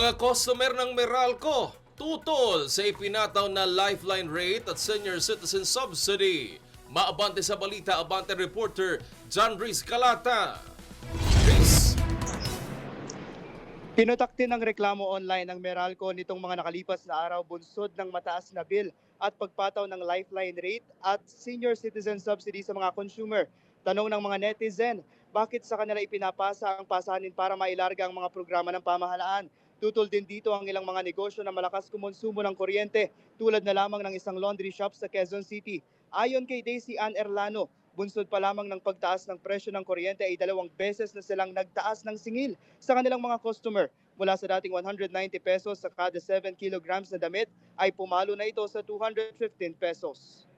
Mga customer ng Meralco, tutol sa ipinataw na lifeline rate at senior citizen subsidy. Maabante sa balita, Abante reporter John Riz Calata. Riz. Pinutakti ng reklamo online ng Meralco nitong mga nakalipas na araw bunsod ng mataas na bill at pagpataw ng lifeline rate at senior citizen subsidy sa mga consumer. Tanong ng mga netizen, bakit sa kanila ipinapasa ang pasanin para mailarga ang mga programa ng pamahalaan? Tutol din dito ang ilang mga negosyo na malakas kumonsumo ng kuryente tulad na lamang ng isang laundry shop sa Quezon City. Ayon kay Daisy Ann Erlano, bunsod pa lamang ng pagtaas ng presyo ng kuryente ay 2 beses na silang nagtaas ng singil sa kanilang mga customer. Mula sa dating 190 pesos sa kada 7 kilograms na damit ay pumalo na ito sa 215 pesos.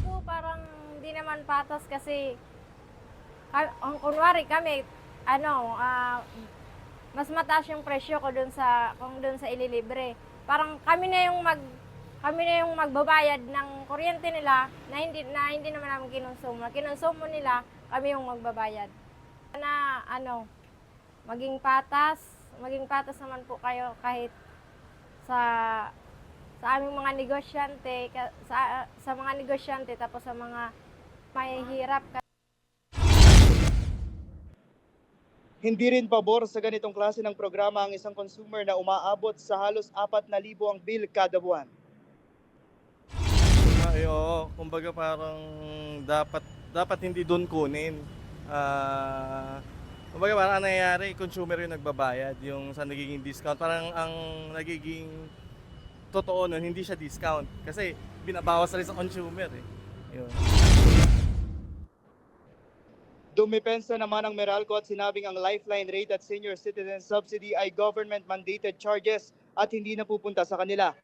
Po, parang hindi naman patas kasi kunwari kami, mas mataas yung presyo ko kung doon sa ililibre. Parang kami na yung magbabayad ng kuryente nila na hindi naman namin kinonsumo. Kinonsumo nila, kami yung magbabayad. Na maging patas naman po kayo kahit sa aming mga negosyante, sa mga negosyante tapos sa mga mahihirap. Hindi rin pabor sa ganitong klase ng programa ang isang consumer na umaabot sa halos 4,000 ang bill kada buwan. Oo, kumbaga parang dapat hindi doon kunin. Kumbaga parang ang nangyayari, consumer yung nagbabayad, yung sa nagiging discount. Parang ang nagiging totoo nun, hindi siya discount. Kasi binabawas rin sa consumer eh. Yun. Dumipensa naman ang Meralco at sinabing ang lifeline rate at senior citizen subsidy ay government-mandated charges at hindi napupunta sa kanila.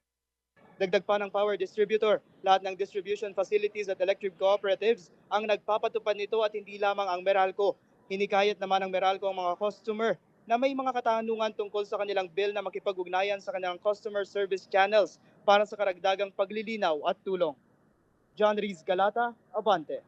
Dagdag pa ng power distributor, lahat ng distribution facilities at electric cooperatives ang nagpapatupad nito at hindi lamang ang Meralco. Hinikayat naman ng Meralco ang mga customer na may mga katanungan tungkol sa kanilang bill na makipag-ugnayan sa kanilang customer service channels para sa karagdagang paglilinaw at tulong. John Riz Galata, Abante.